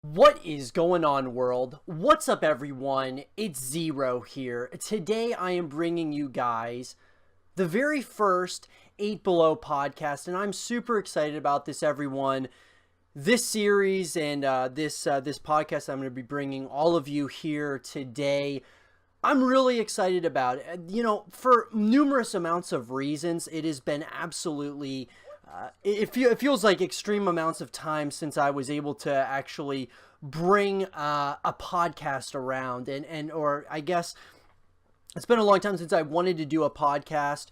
What is going on, world? What's up, everyone? It's Zero here. Today I am bringing you guys the very first 8 Below podcast, and I'm super excited about this, everyone. This series and this podcast I'm going to be bringing all of you here today. I'm really excited about it. For numerous amounts of reasons, it has been absolutely it feels like extreme amounts of time since I was able to actually bring a podcast around, or I guess it's been a long time since I wanted to do a podcast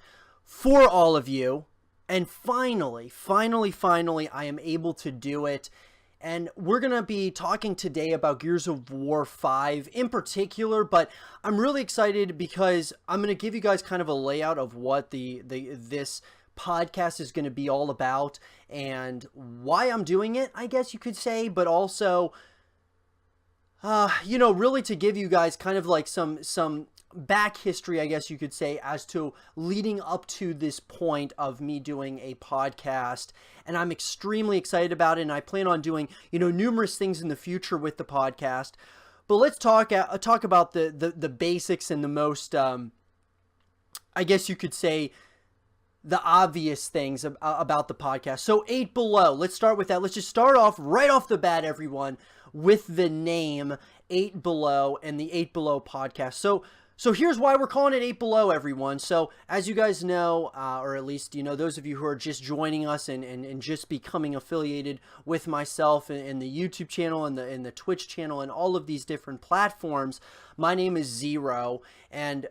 for all of you, and finally I am able to do it. And we're going to be talking today about Gears of War 5 in particular, but I'm really excited because I'm going to give you guys kind of a layout of what this podcast is going to be all about and why I'm doing it, I guess you could say, but also really to give you guys kind of like some back history, I guess you could say, as to leading up to this point of me doing a podcast. And I'm extremely excited about it, and I plan on doing numerous things in the future with the podcast. But let's talk about the basics and the most I guess you could say the obvious things about the podcast. So 8 Below, let's start with that. Let's just start off right off the bat, everyone, with the name 8 Below and the 8 Below podcast. So here's why we're calling it 8 Below, everyone. So as you guys know, or at least those of you who are just joining us and just becoming affiliated with myself and the YouTube channel and the Twitch channel and all of these different platforms, my name is Zero, and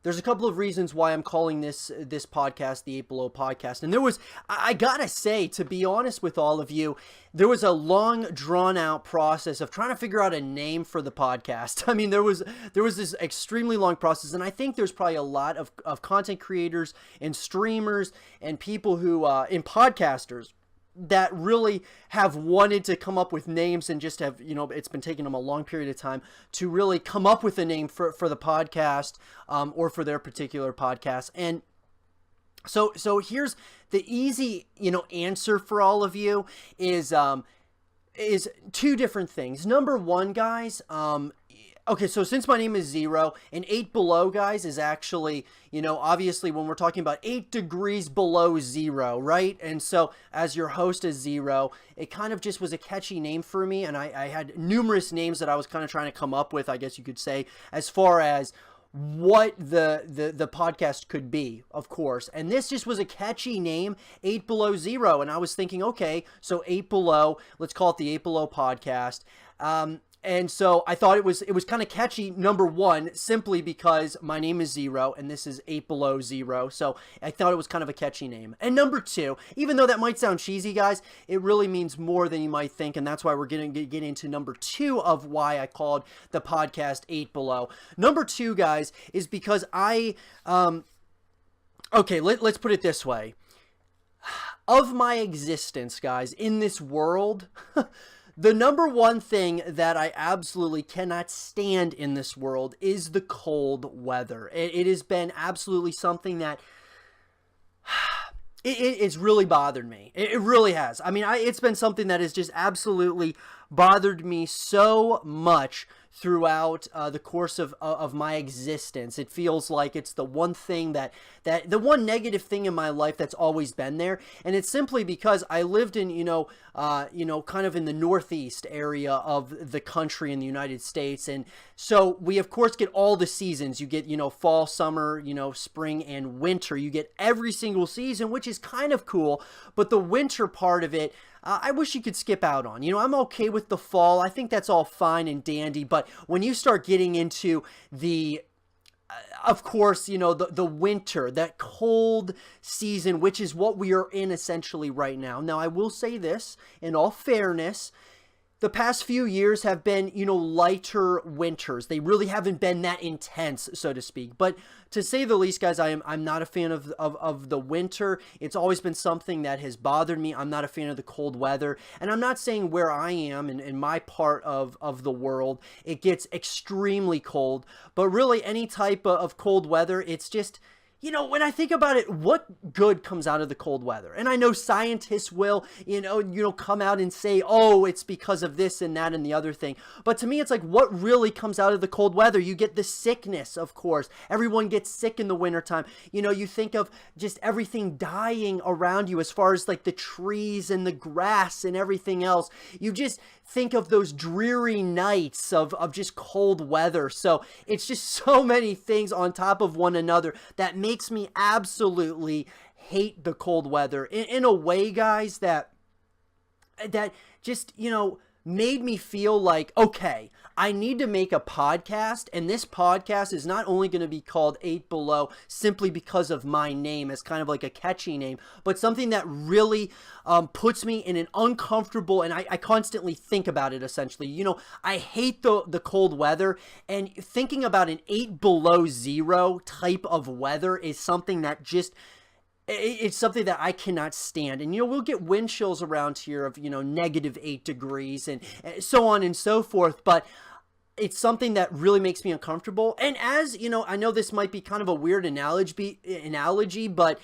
there's a couple of reasons why I'm calling this podcast the 8 Below podcast. And I gotta say, to be honest with all of you, there was a long, drawn-out process of trying to figure out a name for the podcast. I mean, there was this extremely long process, and I think there's probably a lot of content creators and streamers and people who, and podcasters, that really have wanted to come up with names and just have, it's been taking them a long period of time to really come up with a name for the podcast, or for their particular podcast. And so here's the easy, answer for all of you is two different things. Number one, guys, okay, so since my name is Zero, and 8 Below, guys, is actually, obviously when we're talking about 8 degrees below zero, right? And so as your host is Zero, it kind of just was a catchy name for me, and I had numerous names that I was kind of trying to come up with, I guess you could say, as far as what the podcast could be, of course. And this just was a catchy name, 8 Below Zero, and I was thinking, okay, so 8 Below, let's call it the 8 Below podcast. And so I thought it was kind of catchy, number one, simply because my name is Zero and this is 8 Below Zero. So I thought it was kind of a catchy name. And number two, even though that might sound cheesy, guys, it really means more than you might think. And that's why we're going to get into number two of why I called the podcast 8 Below. Number two, guys, is because okay, let's put it this way. Of my existence, guys, in this world, the number one thing that I absolutely cannot stand in this world is the cold weather. It has been absolutely something that it's really bothered me. It really has. I mean, it's been something that has just absolutely bothered me so much throughout the course of my existence. It feels like it's the one thing that the one negative thing in my life that's always been there, and it's simply because I lived in kind of in the northeast area of the country in the United States, and so we of course get all the seasons. You get fall, summer, spring, and winter. You get every single season, which is kind of cool, but the winter part of it, I wish you could skip out on. I'm okay with the fall. I think that's all fine and dandy. But when you start getting into of course, the winter, that cold season, which is what we are in essentially right now. Now, I will say this, in all fairness, the past few years have been, lighter winters. They really haven't been that intense, so to speak. But to say the least, guys, I'm not a fan of the winter. It's always been something that has bothered me. I'm not a fan of the cold weather. And I'm not saying where I am in my part of the world, it gets extremely cold. But really, any type of cold weather, it's just when I think about it, what good comes out of the cold weather? And I know scientists will, come out and say, oh, it's because of this and that and the other thing. But to me, it's like, what really comes out of the cold weather? You get the sickness, of course. Everyone gets sick in the wintertime. You think of just everything dying around you as far as like the trees and the grass and everything else. You just think of those dreary nights of just cold weather. So it's just so many things on top of one another that makes me absolutely hate the cold weather in a way, guys, that just, made me feel like, okay, I need to make a podcast, and this podcast is not only going to be called 8 Below simply because of my name as kind of like a catchy name, but something that really puts me in an uncomfortable, and I constantly think about it essentially. I hate the cold weather, and thinking about an 8 below zero type of weather is something that just, it's something that I cannot stand. And, we'll get wind chills around here of, -8 degrees and so on and so forth. But it's something that really makes me uncomfortable. And as, I know this might be kind of a weird analogy, but,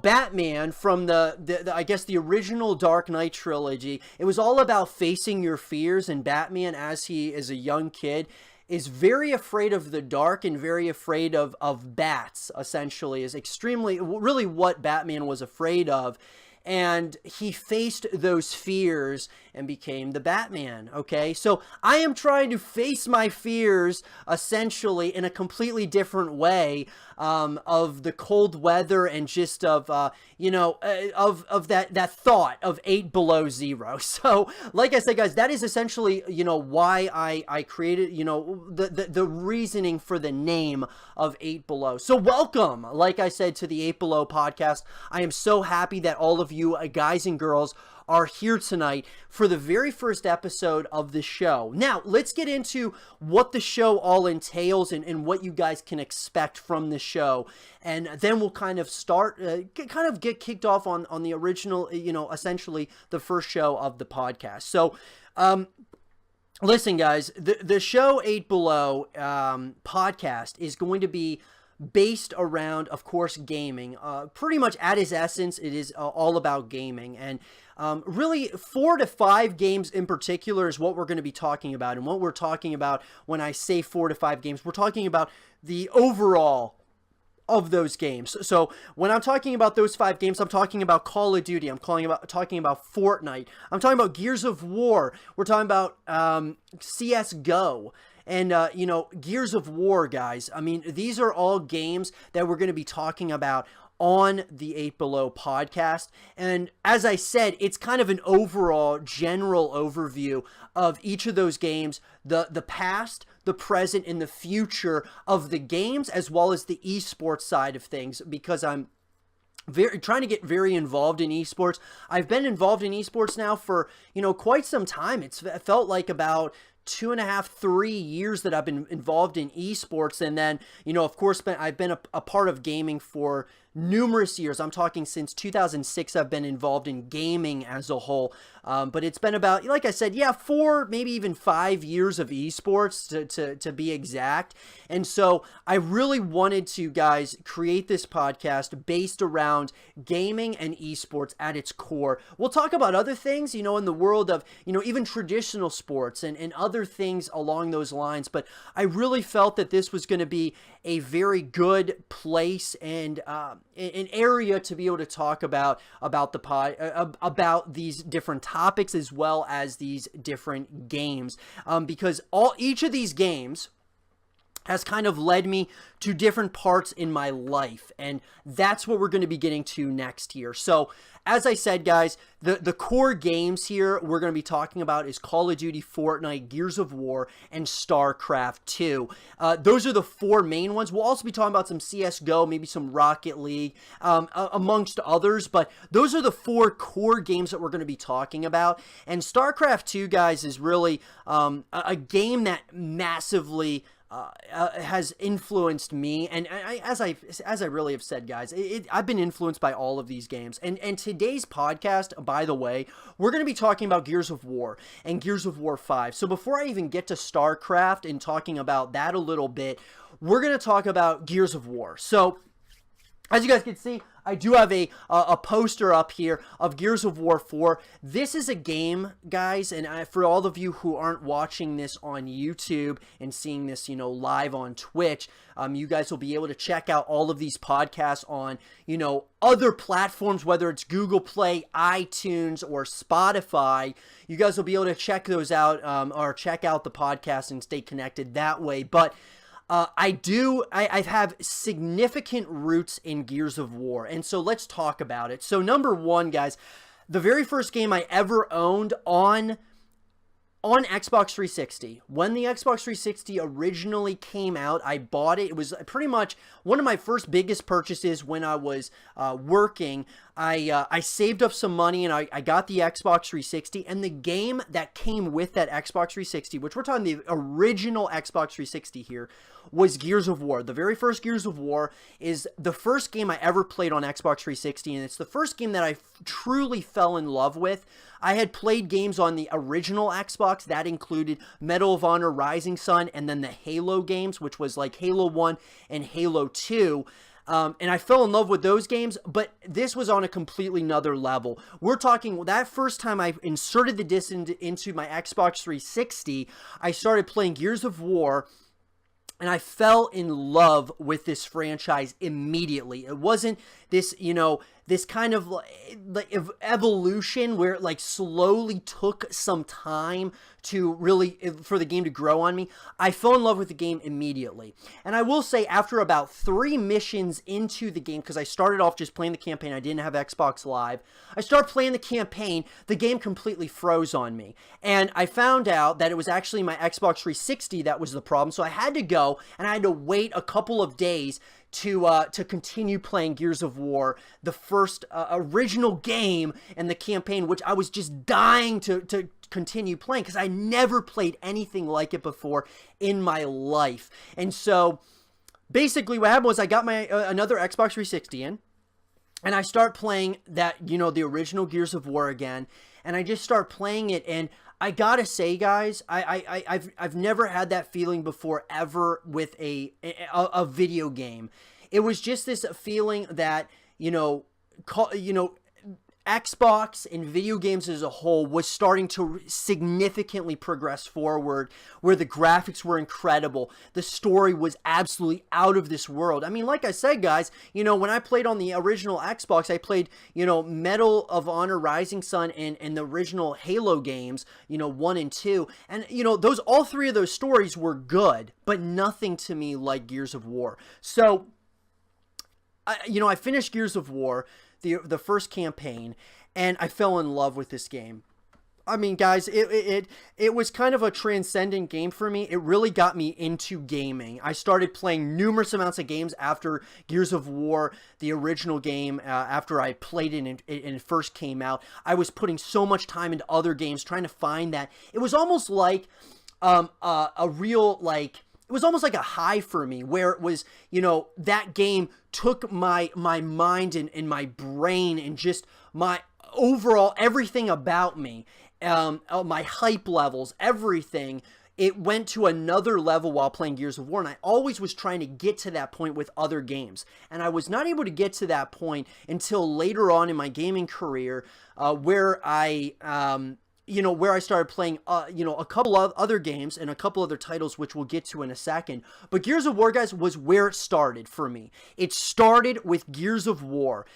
Batman from I guess the original Dark Knight trilogy, it was all about facing your fears. And Batman, as he is a young kid, is very afraid of the dark and very afraid of bats, essentially, is really what Batman was afraid of. And he faced those fears and became the Batman, okay? So I am trying to face my fears, essentially, in a completely different way, of the cold weather and just of, of that thought of 8 below zero. So, like I said, guys, that is essentially, why I created, the reasoning for the name of 8 Below. So welcome, like I said, to the 8 Below podcast. I am so happy that all of you guys and girls are here tonight for the very first episode of the show. Now, let's get into what the show all entails and what you guys can expect from the show. And then we'll kind of get kicked off on the original, essentially the first show of the podcast. So, listen, guys, the show 8 Below podcast is going to be based around, of course, gaming. Pretty much at its essence, it is all about gaming. And really, 4 to 5 games in particular is what we're going to be talking about. And what we're talking about when I say 4 to 5 games, we're talking about the overall of those games. So when I'm talking about those 5 games, I'm talking about Call of Duty, I'm talking about Fortnite, I'm talking about Gears of War, we're talking about CSGO. And, Gears of War, guys, I mean, these are all games that we're going to be talking about on the 8 Below podcast. And as I said, it's kind of an overall general overview of each of those games, the past, the present, and the future of the games, as well as the esports side of things, because I'm trying to get very involved in esports. I've been involved in esports now for, quite some time. It felt like about 2.5, 3 years that I've been involved in esports. And then, of course, I've been a part of gaming for numerous years. I'm talking since 2006, I've been involved in gaming as a whole. But it's been about, like I said, 4, maybe even 5 years of esports to be exact. And so I really wanted to, guys, create this podcast based around gaming and esports at its core. We'll talk about other things, in the world of, even traditional sports and other things along those lines. But I really felt that this was going to be a very good place and an area to be able to talk about these different topics as well as these different games, because each of these games has kind of led me to different parts in my life, and that's what we're going to be getting to next here. So as I said, guys, the core games here we're going to be talking about is Call of Duty, Fortnite, Gears of War, and StarCraft 2. Those are the 4 main ones. We'll also be talking about some CSGO, maybe some Rocket League, amongst others, but those are the 4 core games that we're going to be talking about. And StarCraft 2, guys, is really a game that massively has influenced me, and as I really have said, guys, I've been influenced by all of these games. And today's podcast, by the way, we're going to be talking about Gears of War and Gears of War 5. So before I even get to StarCraft and talking about that a little bit, we're going to talk about Gears of War. So As you guys can see, I do have a poster up here of Gears of War 4. This is a game, guys, and for all of you who aren't watching this on YouTube and seeing this, you know, live on Twitch, you guys will be able to check out all of these podcasts on, you know, other platforms, whether it's Google Play, iTunes, or Spotify. You guys will be able to check those out, or check out the podcast and stay connected that way. But I have significant roots in Gears of War, and so let's talk about it. So number one, guys, the very first game I ever owned on Xbox 360. When the Xbox 360 originally came out, I bought it. It was pretty much one of my first biggest purchases when I was working. I saved up some money and I got the Xbox 360, and the game that came with that Xbox 360, which we're talking the original Xbox 360 here, was Gears of War. The very first Gears of War is the first game I ever played on Xbox 360, and it's the first game that I truly fell in love with. I had played games on the original Xbox that included Medal of Honor, Rising Sun, and then the Halo games, which was like Halo 1 and Halo 2. And I fell in love with those games, but this was on a completely another level. We're talking that first time I inserted the disc into my Xbox 360, I started playing Gears of War, and I fell in love with this franchise immediately. It wasn't this, you know, this kind of like evolution where it like slowly took some time to really, for the game to grow on me. I fell in love with the game immediately. And I will say, after about 3 missions into the game, because I started off just playing the campaign, I didn't have Xbox Live. I started playing the campaign, the game completely froze on me. And I found out that it was actually my Xbox 360 that was the problem. So I had to go, and I had to wait a couple of days to continue playing Gears of War, the first original game in the campaign, which I was just dying to continue playing because I never played anything like it before in my life. And so basically what happened was I got my another Xbox 360 in, and I start playing that, you know, the original Gears of War again, and I just start playing it, and I gotta say, guys, I've never had that feeling before ever with a video game. It was just this feeling that, you know, Xbox and video games as a whole was starting to significantly progress forward, where the graphics were incredible. The story was absolutely out of this world. I mean, like I said, guys, you know, when I played on the original Xbox, I played, you know, Medal of Honor, Rising Sun, and the original Halo games, you know, 1 and 2. And, you know, all 3 of those stories were good, but nothing to me like Gears of War. So, you know, I finished Gears of War, the first campaign, and I fell in love with this game. I mean, guys, it was kind of a transcendent game for me. It really got me into gaming. I started playing numerous amounts of games after Gears of War, the original game, after I played it and it first came out. I was putting so much time into other games, trying to find that. It was almost like a real, like... It was almost like a high for me, where it was, you know, that game took my mind and my brain and just my overall everything about me, my hype levels, everything. It went to another level while playing Gears of War, and I always was trying to get to that point with other games. And I was not able to get to that point until later on in my gaming career, where I started playing, a couple of other games and a couple other titles, which we'll get to in a second. But Gears of War, guys, was where it started for me. It started with Gears of War.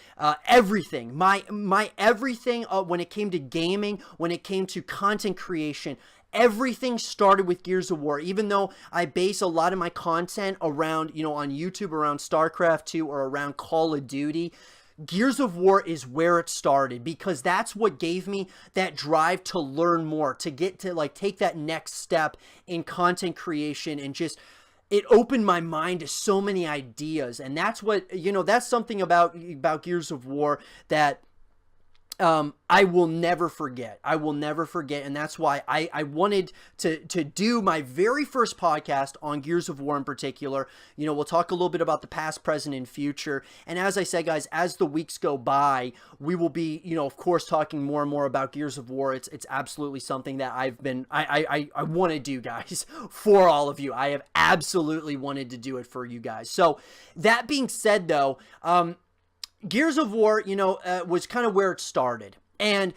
Everything, my everything, when it came to gaming, when it came to content creation, everything started with Gears of War. Even though I base a lot of my content around, you know, on YouTube around StarCraft 2 or around Call of Duty, Gears of War is where it started, because that's what gave me that drive to learn more, to get to, like, take that next step in content creation, and just, it opened my mind to so many ideas. And that's what, you know, that's something about Gears of War that I will never forget. I will never forget, and that's why I wanted to do my very first podcast on Gears of War in particular. You know, we'll talk a little bit about the past, present, and future. And as I said, guys, as the weeks go by, we will be, you know, of course, talking more and more about Gears of War. It's absolutely something that I want to do, guys, for all of you. I have absolutely wanted to do it for you guys. So that being said, though, Gears of War, was kind of where it started. And,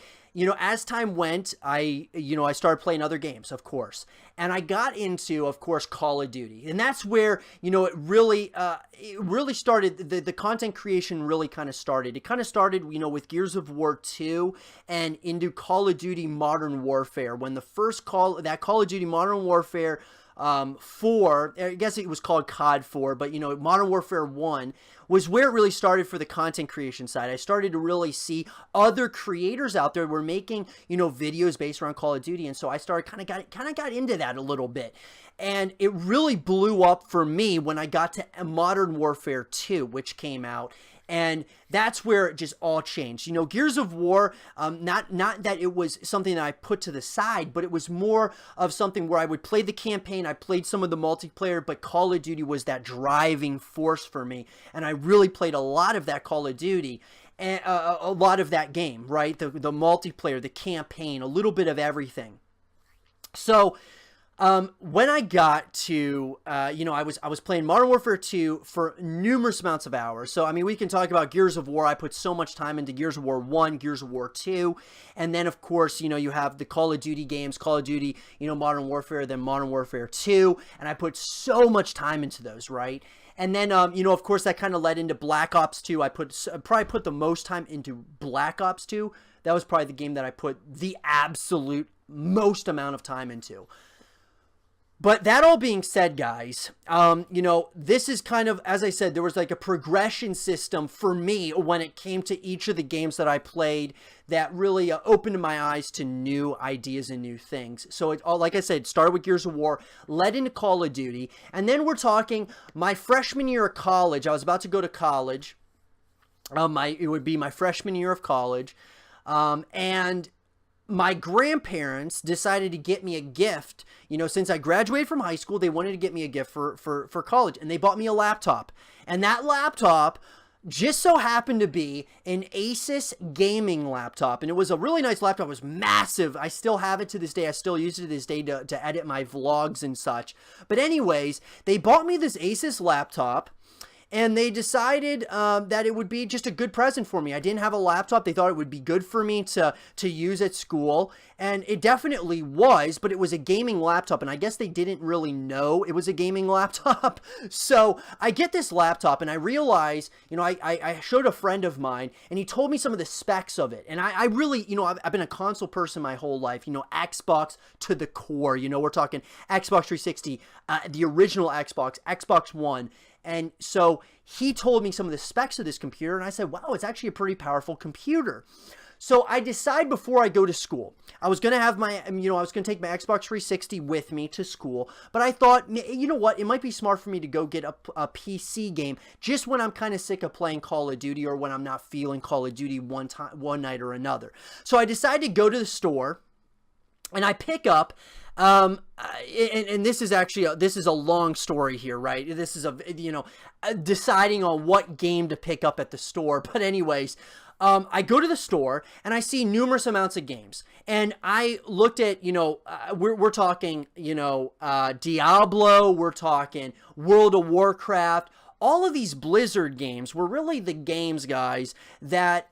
as time went, I started playing other games, of course. And I got into, of course, Call of Duty. And that's where, it really started, the content creation really kind of started. It kind of started, with Gears of War 2 and into Call of Duty Modern Warfare. When the first Call of Duty Modern Warfare 4, I guess it was called COD 4, but Modern Warfare 1 was where it really started for the content creation side. I started to really see other creators out there were making, videos based around Call of Duty, and so I started kind of got into that a little bit. And it really blew up for me when I got to Modern Warfare 2, which came out. And that's where it just all changed. Gears of War, not that it was something that I put to the side, but it was more of something where I would play the campaign. I played some of the multiplayer, but Call of Duty was that driving force for me. And I really played a lot of that Call of Duty. And a lot of that game, right? The multiplayer, the campaign, a little bit of everything. So when I got to, I was playing Modern Warfare 2 for numerous amounts of hours. So, we can talk about Gears of War. I put so much time into Gears of War 1, Gears of War 2. And then, of course, you have the Call of Duty games, Call of Duty, Modern Warfare, then Modern Warfare 2. And I put so much time into those, right? And then, of course, that kind of led into Black Ops 2. I probably put the most time into Black Ops 2. That was probably the game that I put the absolute most amount of time into. But that all being said, guys, this is kind of, as I said, there was like a progression system for me when it came to each of the games that I played that really opened my eyes to new ideas and new things. So, like I said, started with Gears of War, led into Call of Duty, and then we're talking my freshman year of college. I was about to go to college. It would be my freshman year of college, and my grandparents decided to get me a gift. Since I graduated from high school, they wanted to get me a gift for college, and they bought me a laptop. And that laptop just so happened to be an Asus gaming laptop, and it was a really nice laptop. It was massive. I still have it to this day. I still use it to this day to edit my vlogs and such. But anyways, they bought me this Asus laptop, and they decided that it would be just a good present for me. I didn't have a laptop. They thought it would be good for me to use at school. And it definitely was, but it was a gaming laptop. And I guess they didn't really know it was a gaming laptop. So I get this laptop and I realize, I showed a friend of mine and he told me some of the specs of it. And I really, I've been a console person my whole life, Xbox to the core. We're talking Xbox 360, the original Xbox, Xbox One. And so he told me some of the specs of this computer, and I said, wow, it's actually a pretty powerful computer. So I decided before I go to school, I was going to have I was going to take my Xbox 360 with me to school, but I thought, you know what, it might be smart for me to go get a PC game just when I'm kind of sick of playing Call of Duty or when I'm not feeling Call of Duty one night or another. So I decided to go to the store, and I pick up, and this is actually, this is a long story here, right? This is deciding on what game to pick up at the store. But anyways, I go to the store and I see numerous amounts of games, and I looked at, we're talking, Diablo, we're talking World of Warcraft. All of these Blizzard games were really the games, guys, that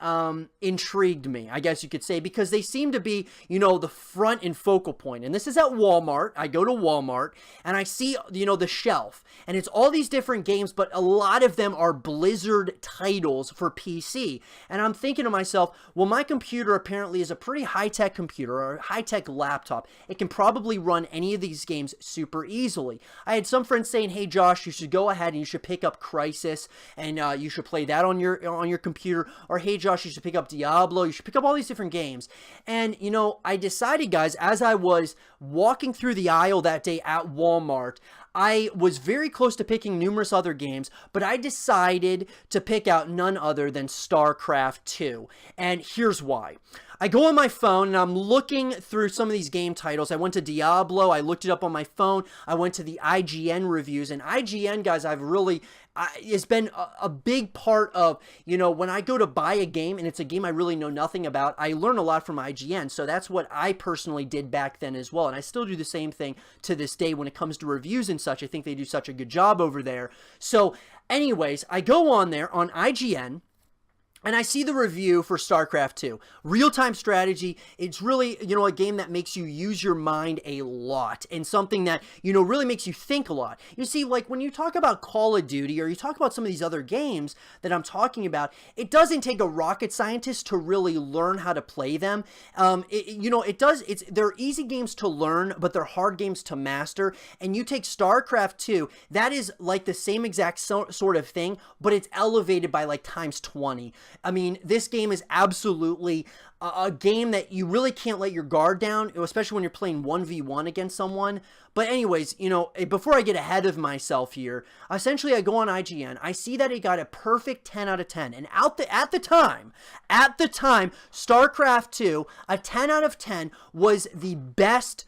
intrigued me, I guess you could say, because they seem to be, the front and focal point. And this is at Walmart. I go to Walmart and I see, the shelf, and it's all these different games, but a lot of them are Blizzard titles for PC. And I'm thinking to myself, well, my computer apparently is a pretty high-tech computer or a high-tech laptop. It can probably run any of these games super easily. I had some friends saying, hey, Josh, you should go ahead and you should pick up Crysis, and you should play that on your computer. Or hey, Josh, you should pick up Diablo. You should pick up all these different games. And I decided, guys, as I was walking through the aisle that day at Walmart, I was very close to picking numerous other games, but I decided to pick out none other than StarCraft 2. And here's why. I go on my phone and I'm looking through some of these game titles. I went to Diablo. I looked it up on my phone. I went to the IGN reviews. And IGN, guys, it's been a big part of, when I go to buy a game and it's a game I really know nothing about, I learn a lot from IGN. So that's what I personally did back then as well. And I still do the same thing to this day when it comes to reviews and such. I think they do such a good job over there. So anyways, I go on there on IGN. and I see the review for StarCraft 2. Real-time strategy, it's really, a game that makes you use your mind a lot and something that, really makes you think a lot. You see, like when you talk about Call of Duty or you talk about some of these other games that I'm talking about, it doesn't take a rocket scientist to really learn how to play them. They're easy games to learn, but they're hard games to master. And you take StarCraft 2, that is like the same exact sort of thing, but it's elevated by like times 20. I mean, this game is absolutely a game that you really can't let your guard down, especially when you're playing 1v1 against someone. But anyways, before I get ahead of myself here, essentially I go on IGN. I see that it got a perfect 10 out of 10. And at the time, StarCraft 2, a 10 out of 10 was the best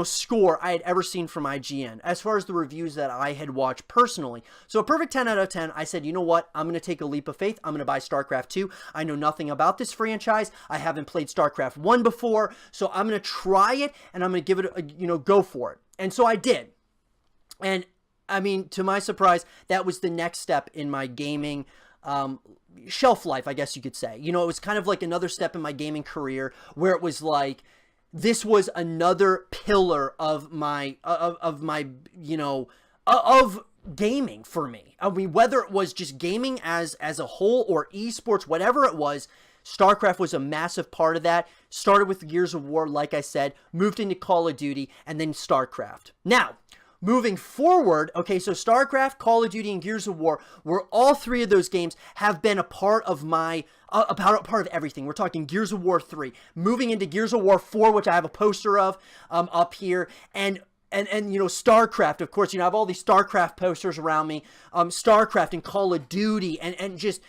score I had ever seen from IGN as far as the reviews that I had watched personally. So a perfect 10 out of 10. I said, you know what? I'm going to take a leap of faith. I'm going to buy StarCraft 2. I know nothing about this franchise. I haven't played StarCraft 1 before. So I'm going to try it and I'm going to give it a, go for it. And so I did. And I mean, to my surprise, that was the next step in my gaming shelf life, I guess you could say. It was kind of like another step in my gaming career where it was like, this was another pillar of my gaming for me. I mean, whether it was just gaming as a whole or esports, whatever it was, StarCraft was a massive part of that. Started with Gears of War, like I said, moved into Call of Duty, and then StarCraft. Now, moving forward, okay, so StarCraft, Call of Duty, and Gears of War, where all three of those games have been a part of my, a part of everything. We're talking Gears of War 3, moving into Gears of War 4, which I have a poster of up here, and StarCraft, of course, I have all these StarCraft posters around me, StarCraft and Call of Duty, and just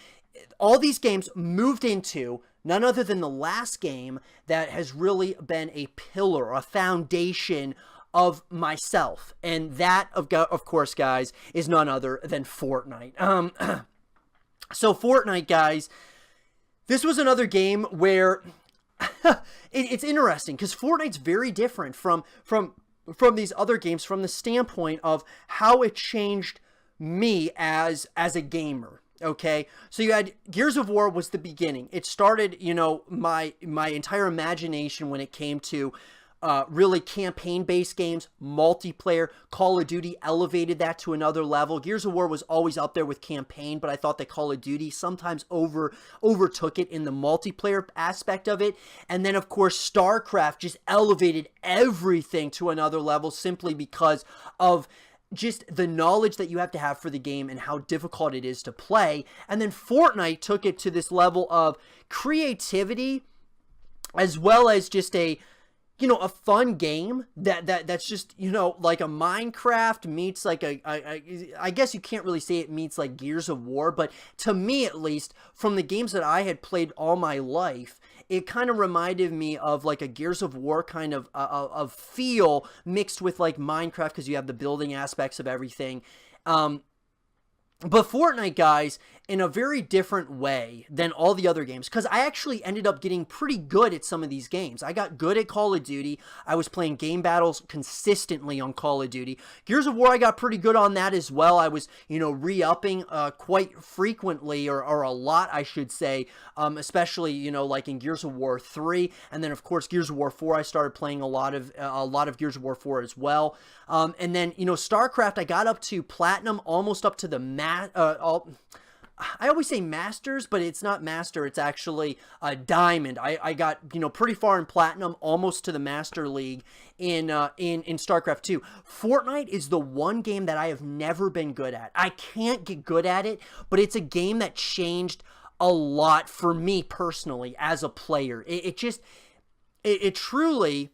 all these games moved into none other than the last game that has really been a pillar, a foundation of myself, and that of course, guys, is none other than Fortnite. So Fortnite, guys, this was another game where it's interesting because Fortnite's very different from these other games from the standpoint of how it changed me as a gamer. Okay, so you had Gears of War was the beginning. It started, my entire imagination when it came to really campaign-based games, multiplayer. Call of Duty elevated that to another level. Gears of War was always up there with campaign, but I thought that Call of Duty sometimes overtook it in the multiplayer aspect of it. And then, of course, StarCraft just elevated everything to another level simply because of just the knowledge that you have to have for the game and how difficult it is to play. And then Fortnite took it to this level of creativity as well as just a fun game that's just, like a Minecraft meets like I guess you can't really say it meets like Gears of War, but to me at least, from the games that I had played all my life, it kind of reminded me of like a Gears of War kind of feel mixed with like Minecraft because you have the building aspects of everything. But Fortnite, guys, in a very different way than all the other games, because I actually ended up getting pretty good at some of these games. I got good at Call of Duty. I was playing game battles consistently on Call of Duty. Gears of War, I got pretty good on that as well. I was, re-upping quite frequently, or a lot, I should say, especially, like in Gears of War 3. And then, of course, Gears of War 4, I started playing a lot of Gears of War 4 as well. And then, StarCraft, I got up to Platinum, almost up to the I always say Masters, but it's not Master. It's actually Diamond. I got, pretty far in Platinum, almost to the Master League in StarCraft 2. Fortnite is the one game that I have never been good at. I can't get good at it, but it's a game that changed a lot for me personally as a player. It truly,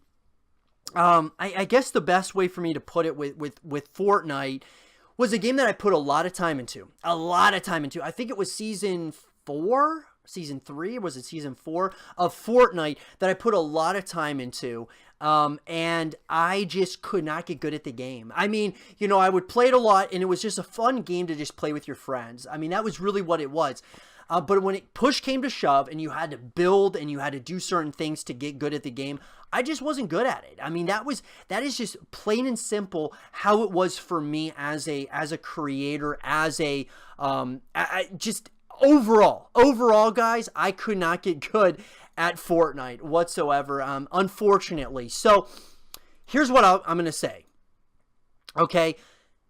I guess the best way for me to put it with Fortnite was a game that I put a lot of time into. I think it was season 4, season 3, or was it season 4 of Fortnite that I put a lot of time into. And I just could not get good at the game. I mean, I would play it a lot and it was just a fun game to just play with your friends. I mean, that was really what it was. But when push came to shove and you had to build and you had to do certain things to get good at the game, I just wasn't good at it. I mean, that is just plain and simple how it was for me as a creator, as just overall, guys, I could not get good at Fortnite whatsoever, unfortunately. So here's what I'm going to say. Okay,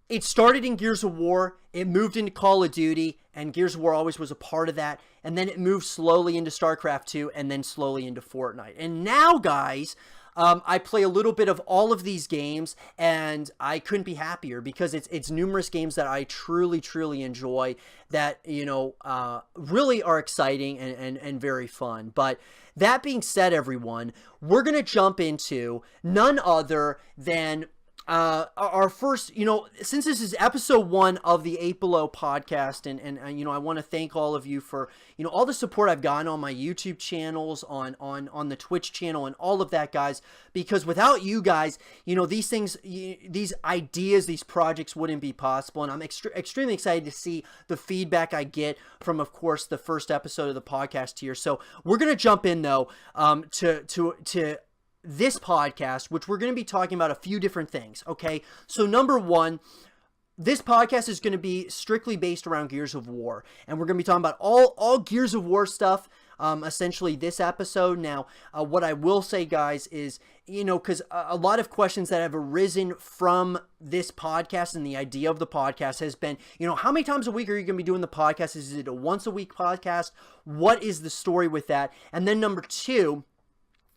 it started in Gears of War, it moved into Call of Duty, and Gears of War always was a part of that, and then it moved slowly into StarCraft 2, and then slowly into Fortnite. And now, guys, I play a little bit of all of these games, and I couldn't be happier because it's numerous games that I truly enjoy that, really are exciting and very fun. But that being said, everyone, we're going to jump into none other than our first, since this is episode 1 of the 8 Below podcast, and I want to thank all of you for, all the support I've gotten on my YouTube channels, on the Twitch channel, and all of that, guys, because without you guys, these things, these ideas, these projects wouldn't be possible, and I'm extremely excited to see the feedback I get from, of course, the first episode of the podcast here. So we're going to jump in, though, to this podcast, which we're going to be talking about a few different things. Okay, so number one, this podcast is going to be strictly based around Gears of War, and we're going to be talking about all Gears of War stuff, essentially this episode. Now, what I will say, guys, is, because a lot of questions that have arisen from this podcast and the idea of the podcast has been, how many times a week are you going to be doing the podcast? Is it a once a week podcast? What is the story with that? And then number two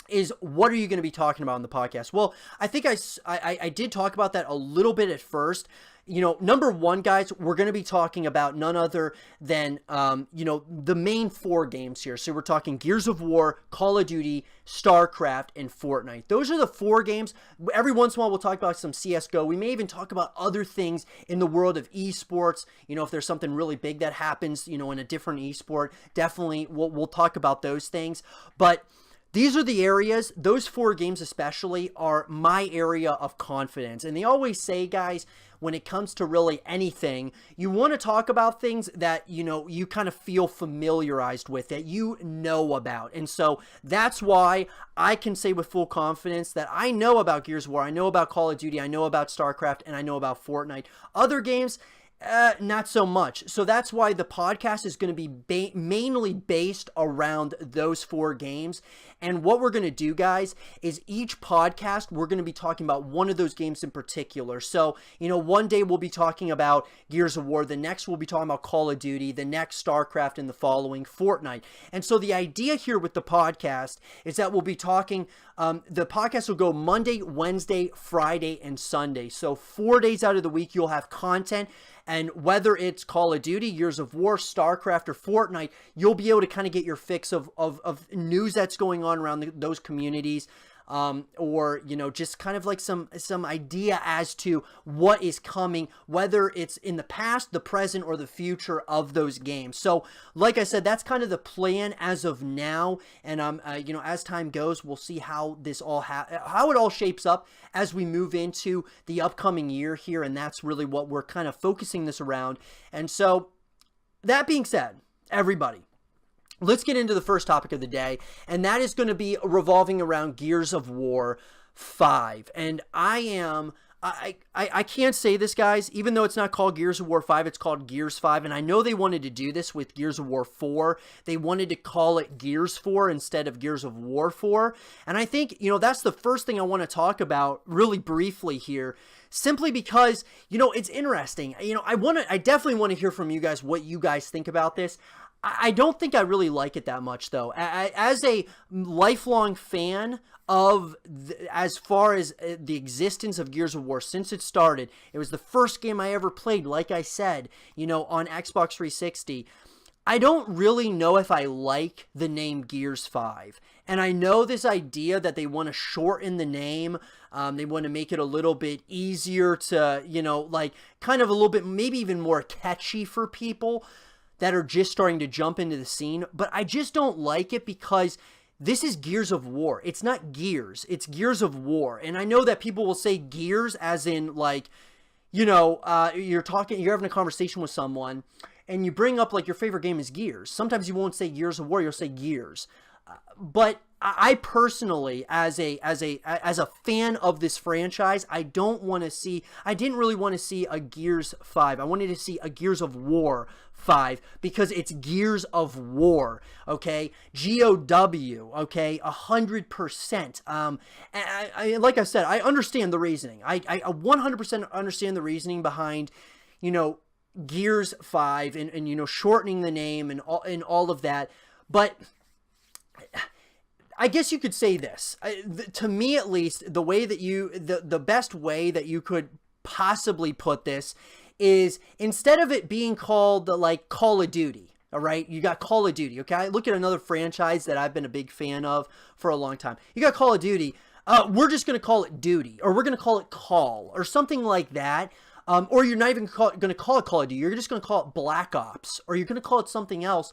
is, what are you going to be talking about on the podcast? Well, I think I did talk about that a little bit at first. Number one, guys, we're going to be talking about none other than, the main 4 games here. So we're talking Gears of War, Call of Duty, StarCraft, and Fortnite. Those are the 4 games. Every once in a while, we'll talk about some CSGO. We may even talk about other things in the world of esports. If there's something really big that happens, in a different esport, definitely we'll talk about those things. But these are the areas, those 4 games especially, are my area of confidence. And they always say, guys, when it comes to really anything, you want to talk about things that, you kind of feel familiarized with, that you know about. And so that's why I can say with full confidence that I know about Gears of War, I know about Call of Duty, I know about StarCraft, and I know about Fortnite. Other games, not so much. So that's why the podcast is going to be mainly based around those 4 games. And what we're going to do, guys, is each podcast, we're going to be talking about one of those games in particular. So, one day we'll be talking about Gears of War. The next we'll be talking about Call of Duty. The next StarCraft, and the following Fortnite. And so the idea here with the podcast is that we'll be talking, the podcast will go Monday, Wednesday, Friday, and Sunday. So 4 days out of the week, you'll have content. And whether it's Call of Duty, Gears of War, StarCraft, or Fortnite, you'll be able to kind of get your fix of news that's going on around those communities, or just kind of like some idea as to what is coming, whether it's in the past, the present, or the future of those games. So like I said, that's kind of the plan as of now, and as time goes, we'll see how this how it all shapes up as we move into the upcoming year here, and that's really what we're kind of focusing this around. And so that being said, everybody, let's get into the first topic of the day, and that is going to be revolving around Gears of War 5. And I can't say this, guys, even though it's not called Gears of War 5, it's called Gears 5, and I know they wanted to do this with Gears of War 4. They wanted to call it Gears 4 instead of Gears of War 4, and I think, that's the first thing I want to talk about really briefly here, simply because, it's interesting. I definitely want to hear from you guys what you guys think about this. I don't think I really like it that much, though. As a lifelong fan of, as far as the existence of Gears of War, since it started, it was the first game I ever played, like I said, on Xbox 360. I don't really know if I like the name Gears 5. And I know this idea that they want to shorten the name, they want to make it a little bit easier to, kind of a little bit, maybe even more catchy for people that are just starting to jump into the scene, but I just don't like it because this is Gears of War. It's not Gears, it's Gears of War. And I know that people will say Gears as in you're having a conversation with someone and you bring up your favorite game is Gears. Sometimes you won't say Gears of War, you'll say Gears. But I personally, as a fan of this franchise, I didn't really want to see a Gears 5. I wanted to see a Gears of War 5 because it's Gears of War, okay? GOW, okay? 100%. Like I said, I understand the reasoning. I 100% understand the reasoning behind, Gears 5 and shortening the name and all of that, but I guess you could say this, to me at least, the way that the best way that you could possibly put this is, instead of it being called like Call of Duty, all right, you got Call of Duty, okay? I look at another franchise that I've been a big fan of for a long time. You got Call of Duty. We're just going to call it Duty, or we're going to call it Call, or something like that. Or you're not even going to call it Call of Duty. You're just going to call it Black Ops, or you're going to call it something else.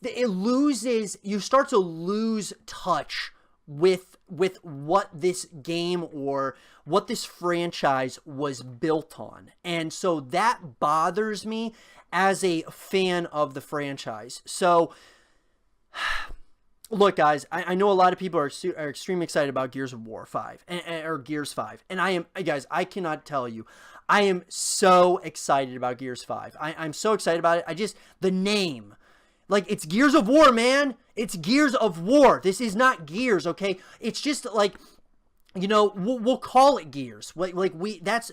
You start to lose touch with what this game or what this franchise was built on. And so that bothers me as a fan of the franchise. So look, guys, I know a lot of people are extremely excited about Gears of War 5 or Gears 5. And I cannot tell you, I am so excited about Gears 5. I'm so excited about it. The name. Like, it's Gears of War, man. It's Gears of War. This is not Gears, okay? It's just like, we'll call it Gears. That's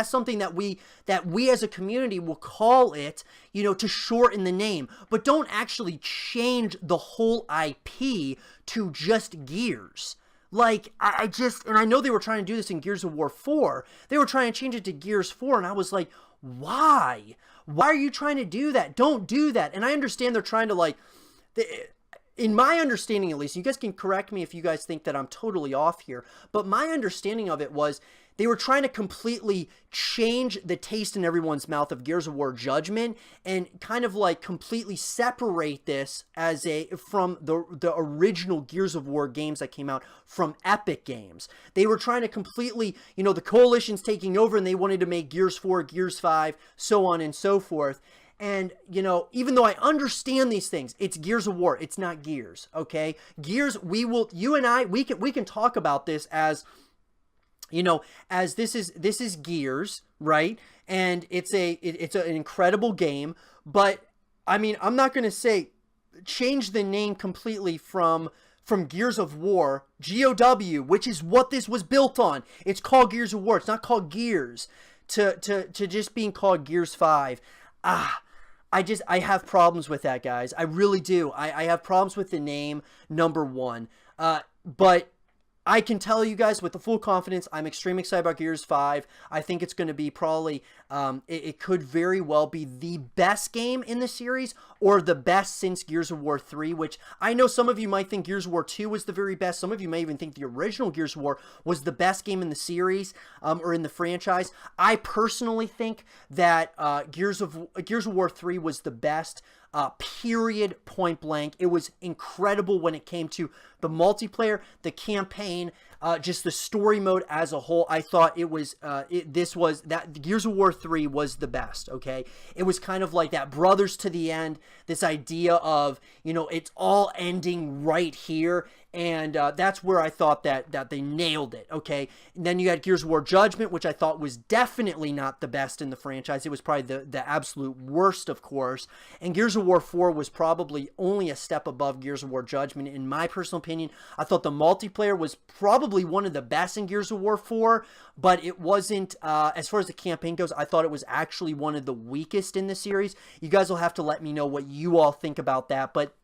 something that we as a community will call it, to shorten the name. But don't actually change the whole IP to just Gears. Like, and I know they were trying to do this in Gears of War 4. They were trying to change it to Gears 4, and I was like, why? Why are you trying to do that? Don't do that. And I understand they're trying to, in my understanding at least, you guys can correct me if you guys think that I'm totally off here, but my understanding of it was they were trying to completely change the taste in everyone's mouth of Gears of War Judgment and kind of completely separate this from the original Gears of War games that came out from Epic Games. They were trying to completely, the coalition's taking over and they wanted to make Gears 4, Gears 5, so on and so forth. And, even though I understand these things, it's Gears of War. It's not Gears, okay? Gears, you and I, we can talk about this as, as this is Gears, right? And it's an incredible game, but I mean, I'm not going to say change the name completely from Gears of War, GOW, which is what this was built on. It's called Gears of War. It's not called Gears, to just being called Gears 5. I have problems with that, guys. I really do. I have problems with the name, number one. But I can tell you guys with the full confidence, I'm extremely excited about Gears 5. I think it's going to be probably, it could very well be the best game in the series or the best since Gears of War 3, which I know some of you might think Gears of War 2 was the very best. Some of you may even think the original Gears of War was the best game in the series or in the franchise. I personally think that Gears of War 3 was the best. Period, point blank. It was incredible when it came to the multiplayer, the campaign, just the story mode as a whole. I thought Gears of War 3 was the best, okay? It was kind of like that brothers to the end, this idea of, it's all ending right here. And that's where I thought that they nailed it, okay? And then you had Gears of War Judgment, which I thought was definitely not the best in the franchise. It was probably the absolute worst, of course. And Gears of War 4 was probably only a step above Gears of War Judgment. In my personal opinion, I thought the multiplayer was probably one of the best in Gears of War 4, but it wasn't, as far as the campaign goes, I thought it was actually one of the weakest in the series. You guys will have to let me know what you all think about that, but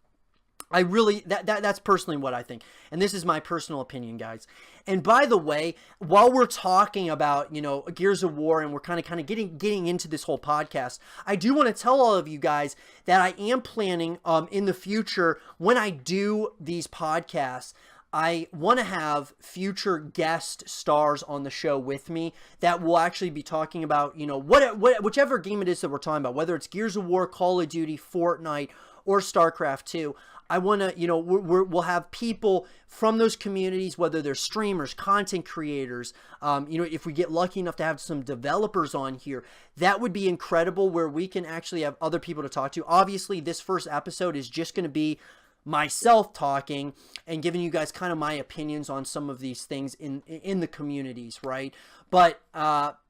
I really, that's personally what I think. And this is my personal opinion, guys. And by the way, while we're talking about, Gears of War and we're kind of getting into this whole podcast, I do want to tell all of you guys that I am planning in the future, when I do these podcasts, I want to have future guest stars on the show with me that will actually be talking about, whichever game it is that we're talking about, whether it's Gears of War, Call of Duty, Fortnite, or StarCraft 2. I want to, we'll have people from those communities, whether they're streamers, content creators, if we get lucky enough to have some developers on here, that would be incredible, where we can actually have other people to talk to. Obviously, this first episode is just going to be myself talking and giving you guys kind of my opinions on some of these things in the communities, right? But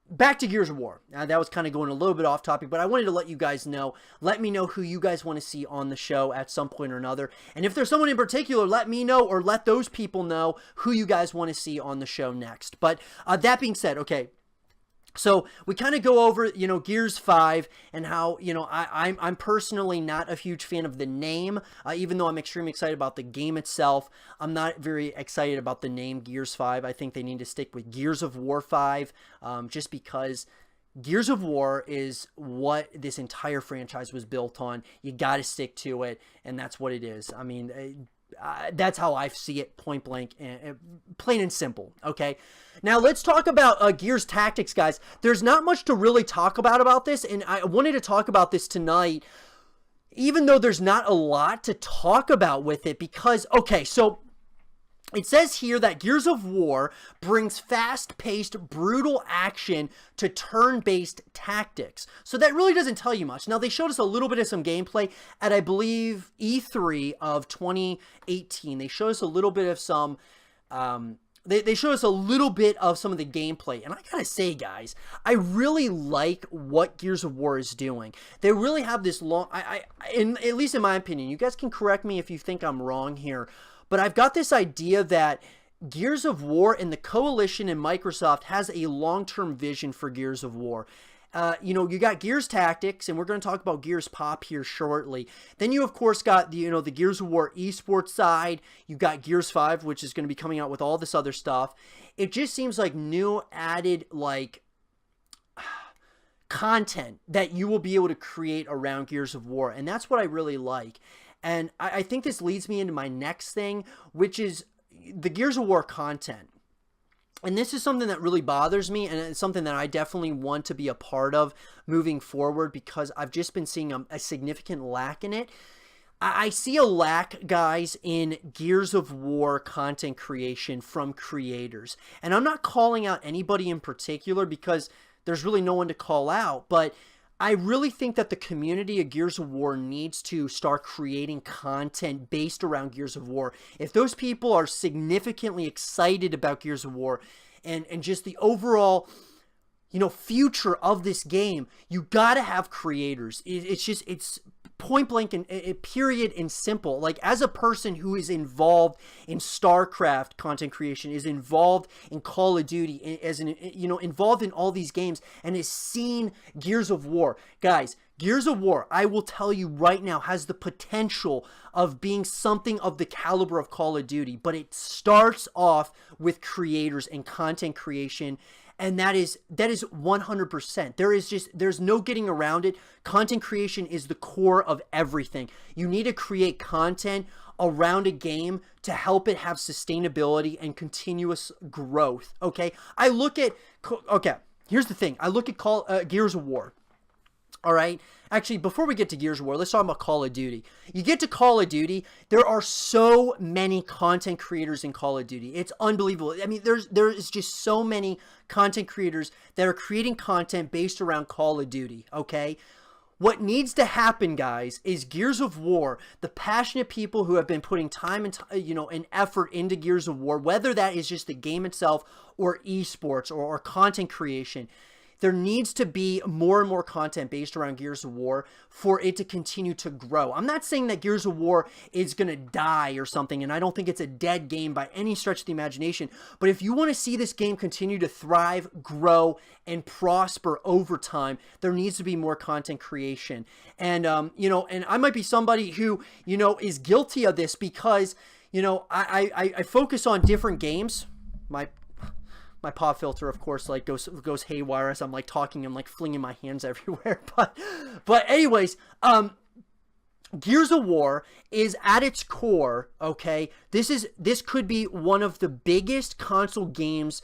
back to Gears of War. That was kind of going a little bit off topic, but I wanted to let you guys know. Let me know who you guys want to see on the show at some point or another. And if there's someone in particular, let me know, or let those people know who you guys want to see on the show next. But that being said, okay. So we kind of go over, Gears 5 and how, I'm personally not a huge fan of the name, even though I'm extremely excited about the game itself. I'm not very excited about the name Gears 5. I think they need to stick with Gears of War 5, just because Gears of War is what this entire franchise was built on. You got to stick to it, and that's what it is. I mean, that's how I see it, point blank, plain and simple. Okay, now let's talk about Gears Tactics, guys. There's not much to really talk about this, and I wanted to talk about this tonight, even though there's not a lot to talk about with it, because, okay, so it says here that Gears of War brings fast-paced, brutal action to turn-based tactics. So that really doesn't tell you much. Now, they showed us a little bit of some gameplay at, I believe, E3 of 2018. They showed us a little bit of some... They showed us a little bit of some of the gameplay. And I gotta say, guys, I really like what Gears of War is doing. They really have this long... at least in my opinion, you guys can correct me if you think I'm wrong here, but I've got this idea that Gears of War and the Coalition and Microsoft has a long-term vision for Gears of War. You got Gears Tactics, and we're going to talk about Gears Pop here shortly. Then you, of course, got the Gears of War esports side. You got Gears 5, which is going to be coming out with all this other stuff. It just seems like new added, content that you will be able to create around Gears of War, and that's what I really like. And I think this leads me into my next thing, which is the Gears of War content. And this is something that really bothers me, and it's something that I definitely want to be a part of moving forward, because I've just been seeing a significant lack in it. I see a lack, guys, in Gears of War content creation from creators. And I'm not calling out anybody in particular, because there's really no one to call out, but I really think that the community of Gears of War needs to start creating content based around Gears of War. If those people are significantly excited about Gears of War and just the overall, future of this game, you gotta have creators. It's point blank and period and simple. Like, as a person who is involved in StarCraft content creation, is involved in Call of Duty, involved in all these games, and has seen Gears of War, guys, Gears of War, I will tell you right now, has the potential of being something of the caliber of Call of Duty, but it starts off with creators and content creation. And that is 100%. There's no getting around it. Content creation is the core of everything. You need to create content around a game to help it have sustainability and continuous growth. Okay. Here's the thing. I look at Gears of War. All right. Actually, before we get to Gears of War, let's talk about Call of Duty. You get to Call of Duty, there are so many content creators in Call of Duty. It's unbelievable. I mean, there is just so many content creators that are creating content based around Call of Duty, okay? What needs to happen, guys, is Gears of War, the passionate people who have been putting time and effort into Gears of War, whether that is just the game itself or esports or content creation. There needs to be more and more content based around Gears of War for it to continue to grow. I'm not saying that Gears of War is going to die or something, and I don't think it's a dead game by any stretch of the imagination. But if you want to see this game continue to thrive, grow, and prosper over time, there needs to be more content creation. And, and I might be somebody who, is guilty of this because, I focus on different games. My pop filter, of course, goes haywire as I'm talking. I'm flinging my hands everywhere. But anyways, Gears of War is at its core, okay? This could be one of the biggest console games,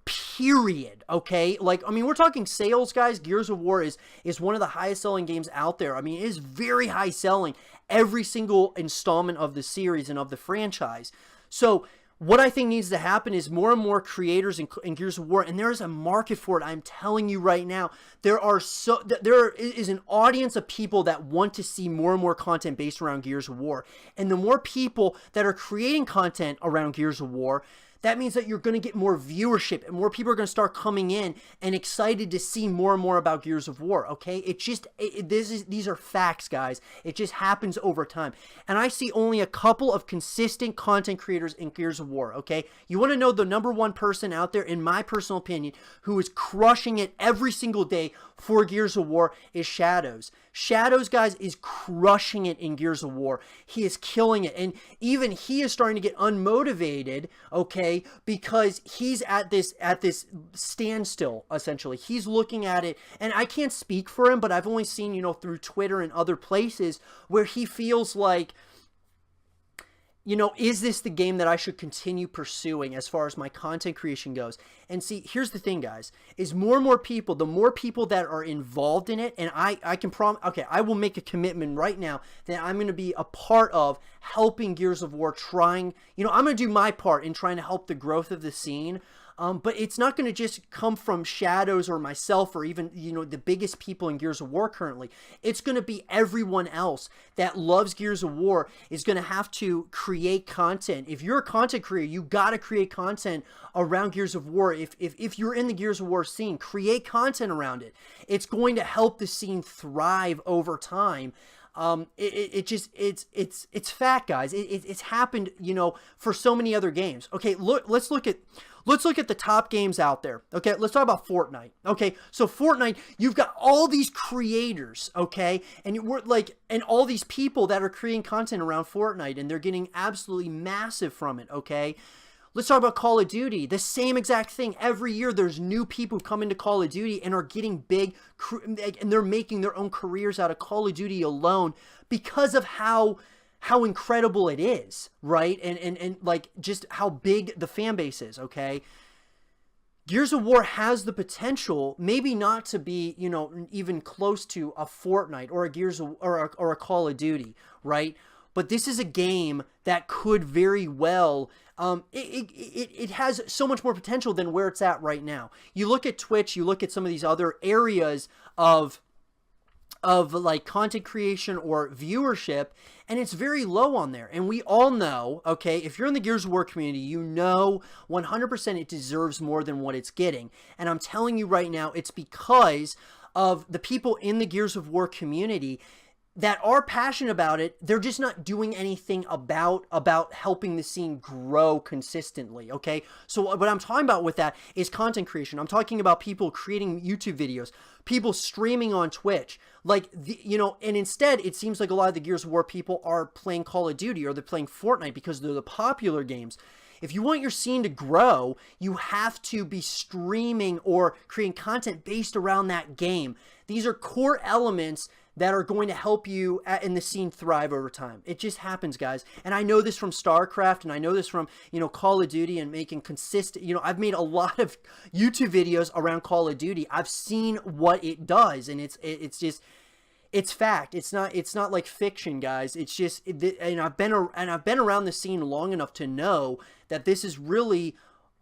period, okay? We're talking sales, guys. Gears of War is one of the highest selling games out there. It is very high selling every single installment of the series and of the franchise. So what I think needs to happen is more and more creators in Gears of War, and there is a market for it. I'm telling you right now, there is an audience of people that want to see more and more content based around Gears of War. And the more people that are creating content around Gears of War, that means that you're going to get more viewership and more people are going to start coming in and excited to see more and more about Gears of War, okay? These are facts, guys. It just happens over time. And I see only a couple of consistent content creators in Gears of War, okay? You want to know the number one person out there, in my personal opinion, who is crushing it every single day for Gears of War is Shadows. Shadows, guys, is crushing it in Gears of War. He is killing it. And even he is starting to get unmotivated, okay, because he's at this standstill, essentially. He's looking at it, and I can't speak for him, but I've only seen, through Twitter and other places where he feels like, is this the game that I should continue pursuing as far as my content creation goes? And see, here's the thing, guys, is more and more people, the more people that are involved in it, and I can promise, okay, I will make a commitment right now that I'm going to be a part of helping Gears of War, I'm going to do my part in trying to help the growth of the scene. But it's not going to just come from Shadows or myself or even, the biggest people in Gears of War currently. It's going to be everyone else that loves Gears of War is going to have to create content. If you're a content creator, you got to create content around Gears of War. If you're in the Gears of War scene, create content around it. It's going to help the scene thrive over time. It's fact, guys. It's happened, for so many other games. Okay, let's look at the top games out there. Okay, let's talk about Fortnite. Okay, so Fortnite, you've got all these creators, okay, and all these people that are creating content around Fortnite, and they're getting absolutely massive from it, okay? Let's talk about Call of Duty. The same exact thing. Every year, there's new people who come into Call of Duty and are getting big, and they're making their own careers out of Call of Duty alone because of how incredible it is, right? And like just how big the fan base is, okay? Gears of War has the potential, maybe not to be, even close to a Fortnite or a or a Call of Duty, right? But this is a game that could very well, it has so much more potential than where it's at right now. You look at Twitch, you look at some of these other areas of like content creation or viewership, and it's very low on there. And we all know, okay, if you're in the Gears of War community, 100% it deserves more than what it's getting. And I'm telling you right now, it's because of the people in the Gears of War community that are passionate about it. They're just not doing anything about helping the scene grow consistently, okay? So what I'm talking about with that is content creation. I'm talking about people creating YouTube videos, people streaming on Twitch, and instead it seems like a lot of the Gears of War people are playing Call of Duty or they're playing Fortnite because they're the popular games. If you want your scene to grow, you have to be streaming or creating content based around that game. These are core elements that are going to help you in the scene thrive over time. It just happens, guys. And I know this from StarCraft, and I know this from, Call of Duty and making consistent, I've made a lot of YouTube videos around Call of Duty. I've seen what it does, and it's fact. It's not like fiction, guys. It's just, and I've been around the scene long enough to know that this is really,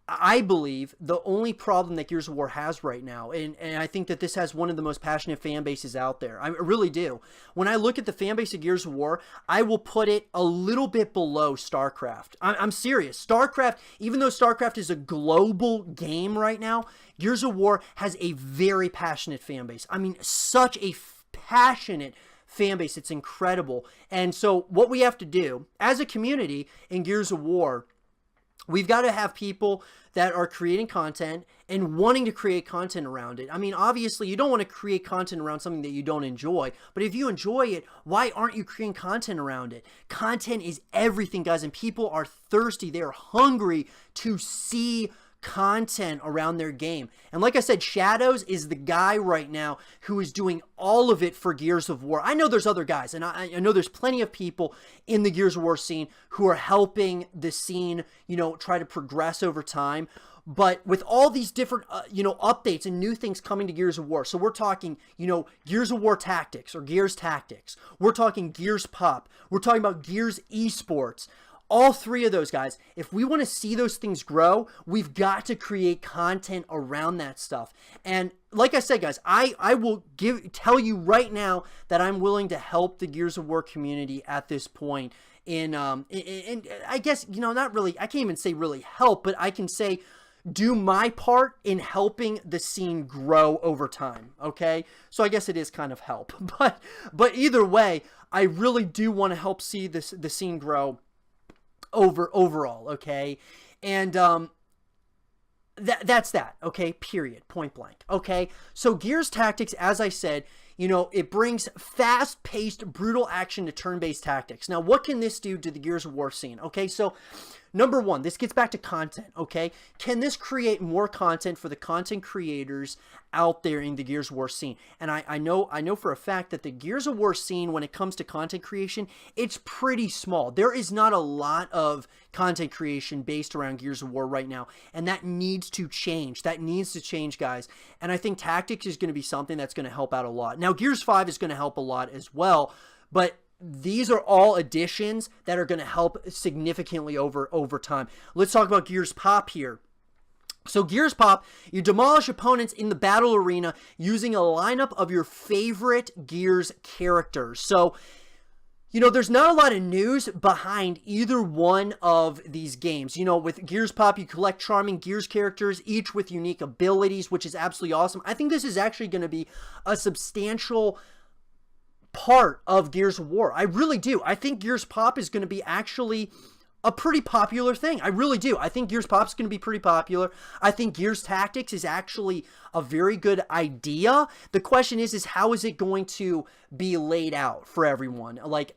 I believe, the only problem that Gears of War has right now. And I think that this has one of the most passionate fan bases out there. I really do. When I look at the fan base of Gears of War, I will put it a little bit below StarCraft. I'm serious. StarCraft, even though StarCraft is a global game right now, Gears of War has a very passionate fan base. I mean, such a passionate fan base. It's incredible. And so what we have to do as a community in Gears of War, we've got to have people that are creating content and wanting to create content around it. I mean, obviously, you don't want to create content around something that you don't enjoy, but if you enjoy it, why aren't you creating content around it? Content is everything, guys, and people are thirsty. They're hungry to see content around their game. And like I said, Shadows is the guy right now who is doing all of it for Gears of War. I know there's other guys, and I know there's plenty of people in the Gears of War scene who are helping the scene, try to progress over time. But with all these different, updates and new things coming to Gears of War, so we're talking, Gears of War Tactics or Gears Tactics. We're talking Gears Pop. We're talking about Gears Esports. all three of those guys, if we want to see those things grow, we've got to create content around that stuff. And like I said, guys, I will tell you right now that I'm willing to help the Gears of War community at this point. In I guess, not really, I can't even say really help, but I can say do my part in helping the scene grow over time. Okay, so I guess it is kind of help, but either way, I really do want to help see the scene grow overall, okay? And that's that, okay? Period. Point blank. Okay? So Gears Tactics, as I said, it brings fast-paced, brutal action to turn-based tactics. Now, what can this do to the Gears of War scene? Okay, so number one, this gets back to content, okay? Can this create more content for the content creators out there in the Gears of War scene? And I know for a fact that the Gears of War scene, when it comes to content creation, it's pretty small. There is not a lot of content creation based around Gears of War right now, and that needs to change. That needs to change, guys. And I think Tactics is going to be something that's going to help out a lot. Now, Gears 5 is going to help a lot as well, but these are all additions that are going to help significantly over time. Let's talk about Gears Pop here. So Gears Pop, you demolish opponents in the battle arena using a lineup of your favorite Gears characters. So, there's not a lot of news behind either one of these games. With Gears Pop, you collect charming Gears characters, each with unique abilities, which is absolutely awesome. I think this is actually going to be a substantial part of Gears of War. I really do. I think Gears Pop is going to be actually a pretty popular thing. I really do. I think Gears Pop is going to be pretty popular. I think Gears Tactics is actually a very good idea. The question is how is it going to be laid out for everyone? Like,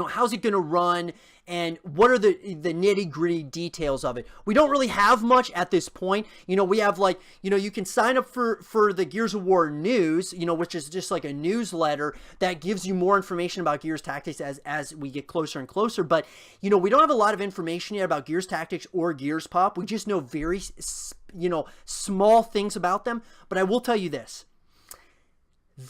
how's it going to run, and what are the nitty-gritty details of it? We don't really have much at this point. We have you can sign up for the Gears of War news, which is just like a newsletter that gives you more information about Gears Tactics as we get closer and closer. But, we don't have a lot of information yet about Gears Tactics or Gears Pop. We just know very, small things about them. But I will tell you this.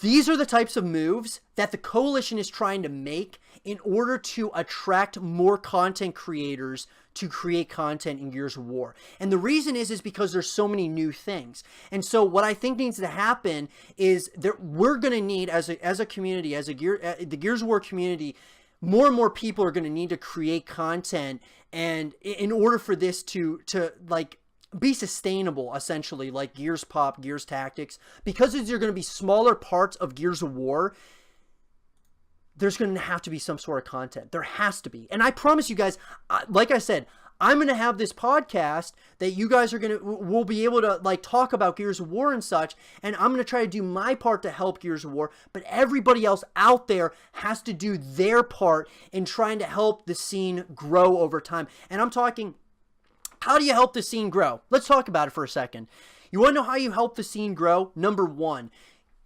These are the types of moves that the Coalition is trying to make in order to attract more content creators to create content in Gears of War. And the reason is because there's so many new things. And so what I think needs to happen is that we're going to need, as a community, the Gears of War community, more and more people are going to need to create content, and in order for this to be sustainable, essentially, like Gears Pop, Gears Tactics, because these are going to be smaller parts of Gears of War, there's going to have to be some sort of content. There has to be. And I promise you guys, like I said, I'm going to have this podcast that you guys we'll be able to talk about Gears of War and such, and I'm going to try to do my part to help Gears of War, but everybody else out there has to do their part in trying to help the scene grow over time. And I'm talking, how do you help the scene grow? Let's talk about it for a second. You want to know how you help the scene grow? Number one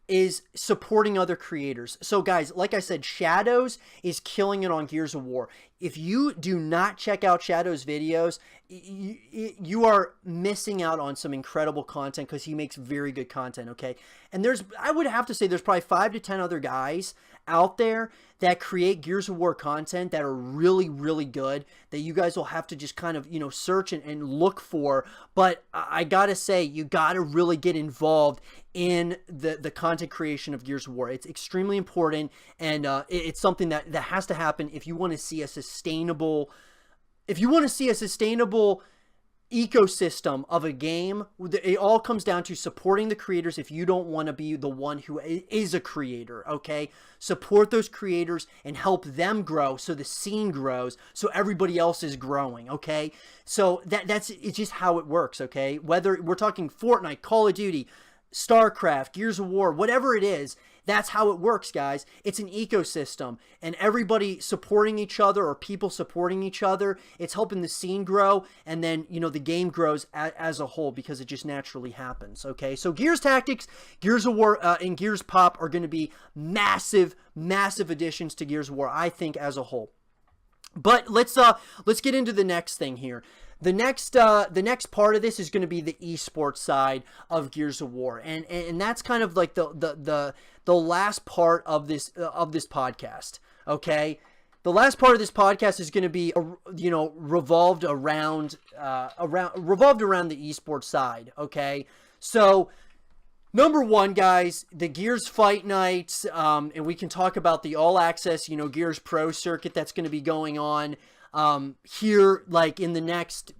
is supporting other creators. So guys, like I said, Shadows is killing it on Gears of War. If you do not check out Shadows' videos, you are missing out on some incredible content, because he makes very good content, okay? And I would have to say there's probably 5 to 10 other guys out there that create Gears of War content that are really, really good, that you guys will have to just kind of, search and look for. But I gotta say, you gotta really get involved in the content creation of Gears of War. It's extremely important, and it's something that has to happen if you want to see a sustainable ecosystem of a game. It all comes down to supporting the creators. If you don't want to be the one who is a creator, okay, support those creators and help them grow so the scene grows, so everybody else is growing, okay? So it's just how it works, okay? Whether we're talking Fortnite, Call of Duty, StarCraft, Gears of War, whatever it is, that's how it works, guys. It's an ecosystem, and everybody supporting each other, or people supporting each other, it's helping the scene grow, and then, the game grows as a whole, because it just naturally happens, okay? So Gears Tactics, Gears of War, and Gears Pop are going to be massive, massive additions to Gears of War, I think, as a whole. But let's get into the next thing here. The next part of this is going to be the esports side of Gears of War, and that's kind of like the last part of this podcast. Okay, the last part of this podcast is going to be, revolved around the esports side. Okay, so number one, guys, the Gears Fight Nights, and we can talk about the All Access, Gears Pro Circuit that's going to be going on here, like in the next,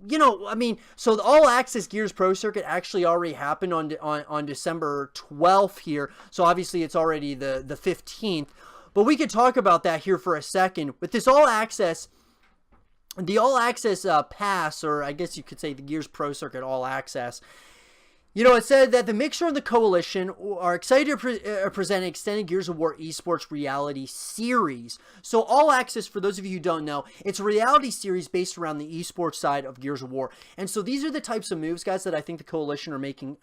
so the All Access Gears Pro Circuit actually already happened on December 12th here. So obviously it's already the 15th, but we could talk about that here for a second. With this All Access, the All Access pass, or I guess you could say the Gears Pro Circuit All Access, it said that the Mixer and the Coalition are excited to present an extended Gears of War esports reality series. So All Access, for those of you who don't know, it's a reality series based around the esports side of Gears of War. And so these are the types of moves, guys, that I think the Coalition are making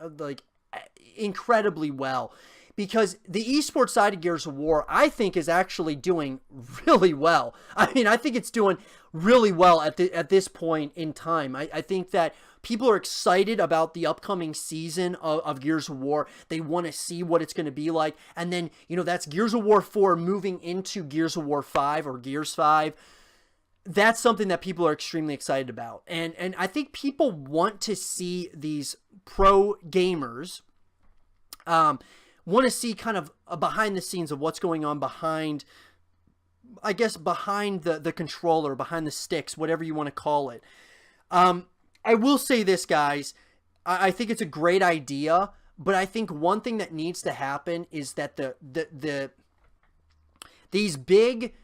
incredibly well. Because the esports side of Gears of War, I think, is actually doing really well. I think it's doing really well at this point in time. I think that people are excited about the upcoming season of Gears of War. They want to see what it's going to be like. And then, that's Gears of War 4 moving into Gears of War 5 or Gears 5. That's something that people are extremely excited about. And I think people want to see these pro gamers want to see kind of a behind the scenes of what's going on behind the controller, behind the sticks, whatever you want to call it. I will say this, guys. I think it's a great idea, but I think one thing that needs to happen is that these big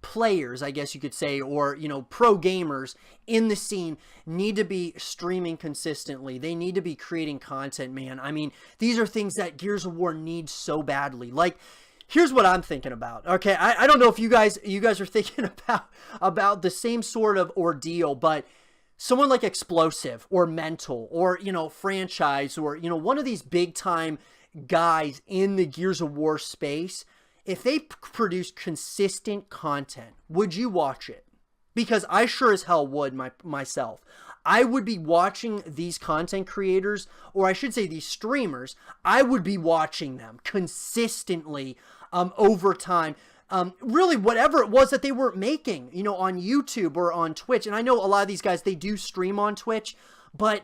players, I guess you could say, or pro gamers in the scene need to be streaming consistently. They need to be creating content, man. These are things that Gears of War needs so badly. Like, here's what I'm thinking about. Okay, I don't know if you guys are thinking about the same sort of ordeal, but someone like Explosive or Mental or Franchise or one of these big time guys in the Gears of War space, if they produce consistent content, would you watch it? Because I sure as hell would myself. I would be watching these content creators, or I should say these streamers. I would be watching them consistently over time. Really, whatever it was that they were making, on YouTube or on Twitch. And I know a lot of these guys, they do stream on Twitch, but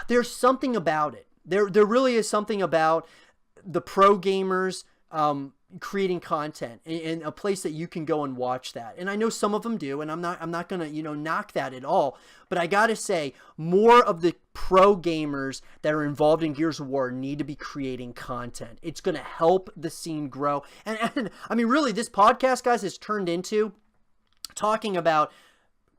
there's something about it. There really is something about the pro gamers creating content in a place that you can go and watch that. And I know some of them do, and I'm not gonna knock that at all, but I gotta say, more of the pro gamers that are involved in Gears of War need to be creating content. It's gonna help the scene grow. And really, this podcast, guys, has turned into talking about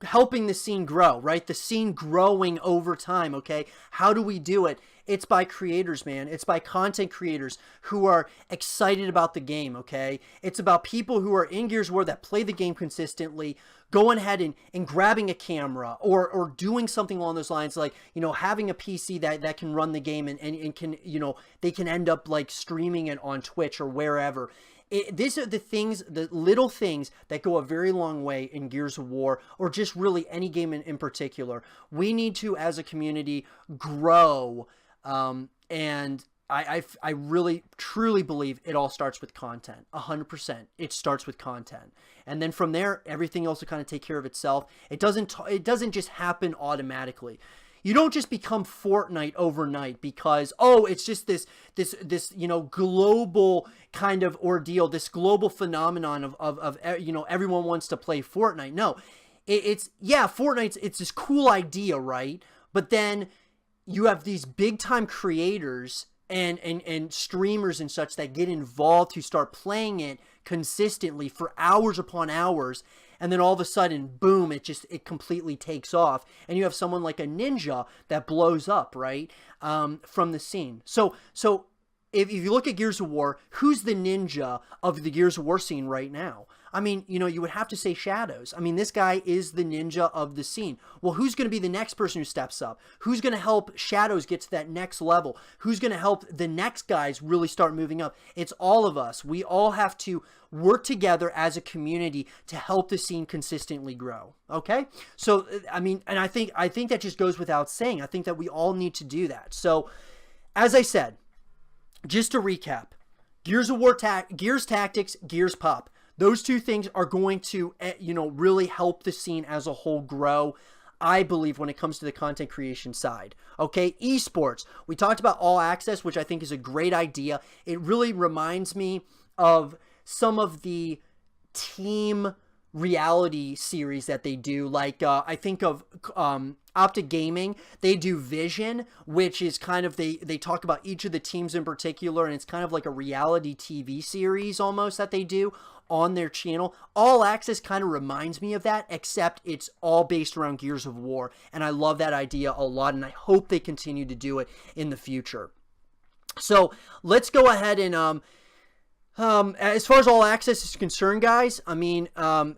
helping the scene grow, right? The scene growing over time. Okay, how do we do it? It's by creators, man. It's by content creators who are excited about the game, okay? It's about people who are in Gears of War that play the game consistently, going ahead and grabbing a camera or doing something along those lines, like, having a PC that can run the game and can, they can end up like streaming it on Twitch or wherever. These are the little things that go a very long way in Gears of War, or just really any game in particular. We need to, as a community, grow. And I really truly believe it all starts with content. 100%. It starts with content, and then from there, everything else will kind of take care of itself. It doesn't just happen automatically. You don't just become Fortnite overnight because, it's just this global kind of ordeal, this global phenomenon of everyone wants to play Fortnite. No, Fortnite's this cool idea, right? But then you have these big time creators and streamers and such that get involved to start playing it consistently for hours upon hours, and then all of a sudden, boom, it completely takes off, and you have someone like a Ninja that blows up, right, from the scene. So if you look at Gears of War, who's the Ninja of the Gears of War scene right now? You would have to say Shadows. This guy is the Ninja of the scene. Well, who's going to be the next person who steps up? Who's going to help Shadows get to that next level? Who's going to help the next guys really start moving up? It's all of us. We all have to work together as a community to help the scene consistently grow. Okay? So, and I think that just goes without saying. I think that we all need to do that. So, as I said, just to recap, Gears of War, Gears Tactics, Gears Pop. Those two things are going to, really help the scene as a whole grow, I believe, when it comes to the content creation side. Okay, esports. We talked about All Access, which I think is a great idea. It really reminds me of some of the team reality series that they do. Like, I think of Optic Gaming. They do Vision, which is kind of, they talk about each of the teams in particular, and it's kind of like a reality TV series almost that they do on their channel. All Access kind of reminds me of that, except it's all based around Gears of War, and I love that idea a lot, and I hope they continue to do it in the future. So let's go ahead and as far as All Access is concerned, guys, I mean,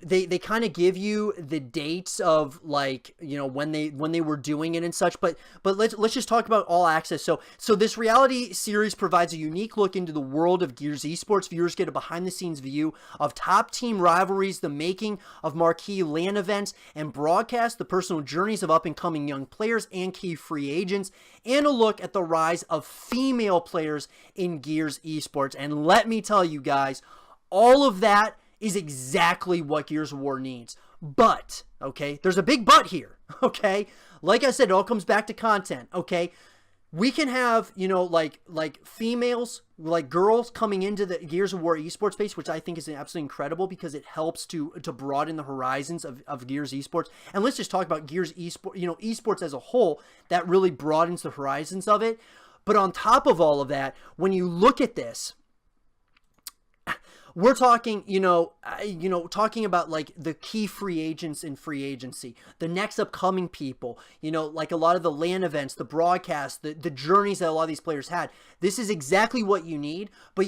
they kind of give you the dates of, like, when they were doing it and such, but let's just talk about All Access. So this reality series provides a unique look into the world of Gears Esports. Viewers get a behind the scenes view of top team rivalries, the making of marquee LAN events, and broadcast the personal journeys of up and coming young players and key free agents, and a look at the rise of female players in Gears Esports. And let me tell you guys, all of that is exactly what Gears of War needs. But, okay, there's a big but here, okay? Like I said, it all comes back to content, okay? We can have, like females, like girls coming into the Gears of War esports space, which I think is absolutely incredible because it helps to broaden the horizons of Gears esports. And let's just talk about Gears esports, esports as a whole, that really broadens the horizons of it. But on top of all of that, when you look at this, we're talking, talking about like the key free agents in free agency, the next upcoming people, like a lot of the LAN events, the broadcasts, the journeys that a lot of these players had. This is exactly what you need. But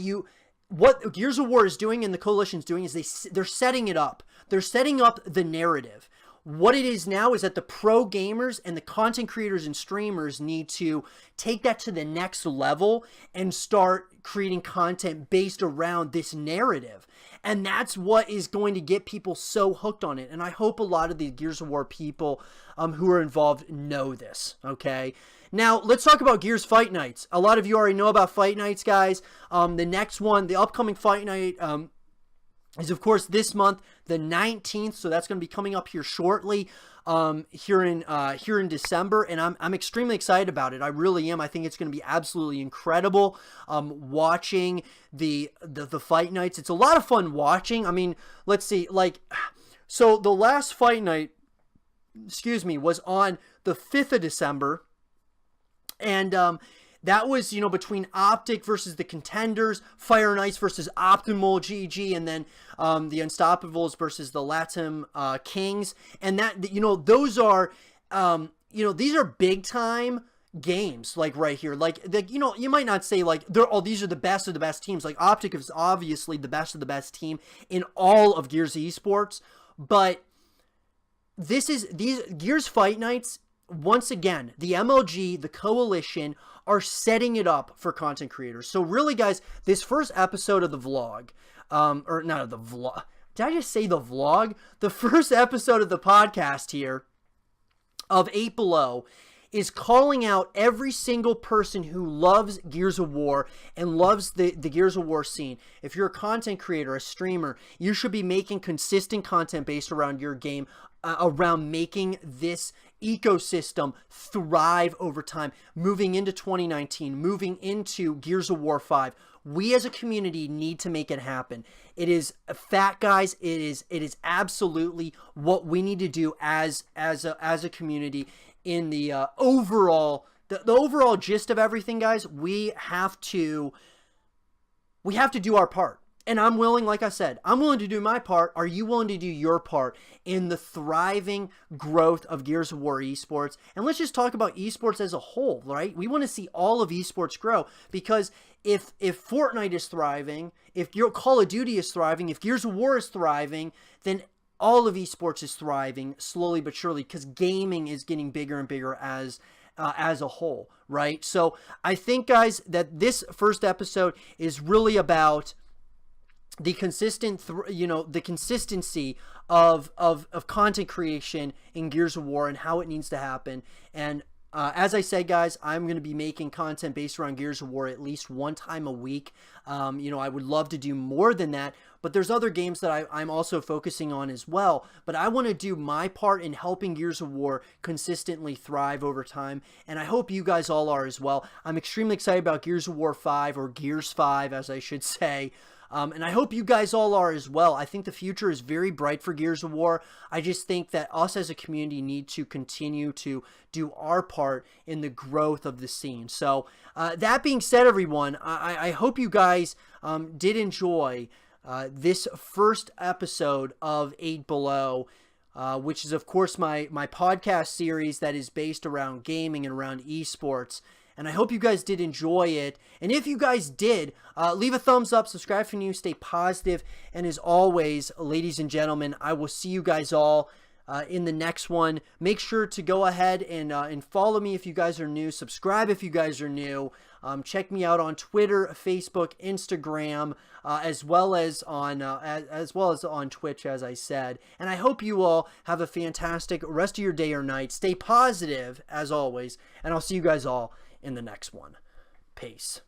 what Gears of War is doing and the Coalition's doing is they're setting it up. They're setting up the narrative. What it is now is that the pro gamers and the content creators and streamers need to take that to the next level and start creating content based around this narrative. And that's what is going to get people so hooked on it. And I hope a lot of the Gears of War people who are involved know this, okay? Now, let's talk about Gears Fight Nights. A lot of you already know about Fight Nights, guys. The next one, the upcoming Fight Night, is of course this month, the 19th. So that's going to be coming up here shortly, here in December, and I'm extremely excited about it. I really am. I think it's going to be absolutely incredible. Watching the fight nights, it's a lot of fun watching. I mean, let's see, so the last fight night, was on the 5th of December, and that was, between Optic versus the Contenders, Fire Knights versus Optimal GG, and then the Unstoppables versus the Latam Kings. And that, those are, these are big time games, like right here. You might not say these are the best of the best teams. Like Optic is obviously the best of the best team in all of Gears Esports, but these Gears Fight Nights, once again, the MLG, the Coalition, are setting it up for content creators. So really, guys, this first episode of the vlog, or not of the vlog, did I just say the vlog? The first episode of the podcast here of 8 Below is calling out every single person who loves Gears of War and loves the Gears of War scene. If you're a content creator, a streamer, you should be making consistent content based around your game, around making this ecosystem thrive over time, moving into 2019, moving into Gears of War 5. We as a community need to make it happen. It is a fact, guys. It is absolutely what we need to do as a community. In the overall gist of everything, guys, we have to do our part. And I'm willing, like I said, I'm willing to do my part. Are you willing to do your part in the thriving growth of Gears of War esports? And let's just talk about esports as a whole, right? We want to see all of esports grow, because if Fortnite is thriving, if your Call of Duty is thriving, if Gears of War is thriving, then all of esports is thriving slowly but surely, because gaming is getting bigger and bigger as a whole, right? So I think, guys, that this first episode is really about the the consistency of content creation in Gears of War and how it needs to happen. And as I said, guys, I'm going to be making content based around Gears of War at least one time a week. I would love to do more than that, but there's other games that I'm also focusing on as well. But I want to do my part in helping Gears of War consistently thrive over time, and I hope you guys all are as well. I'm extremely excited about Gears of War 5, or Gears 5 as I should say. And I hope you guys all are as well. I think the future is very bright for Gears of War. I just think that us as a community need to continue to do our part in the growth of the scene. So that being said, everyone, I hope you guys did enjoy this first episode of 8 Below, which is, of course, my podcast series that is based around gaming and around esports. And I hope you guys did enjoy it. And if you guys did, leave a thumbs up, subscribe if you're new, stay positive. And as always, ladies and gentlemen, I will see you guys all in the next one. Make sure to go ahead and follow me if you guys are new. Subscribe if you guys are new. Check me out on Twitter, Facebook, Instagram, as well as on Twitch, as I said. And I hope you all have a fantastic rest of your day or night. Stay positive, as always. And I'll see you guys all in the next one. Peace.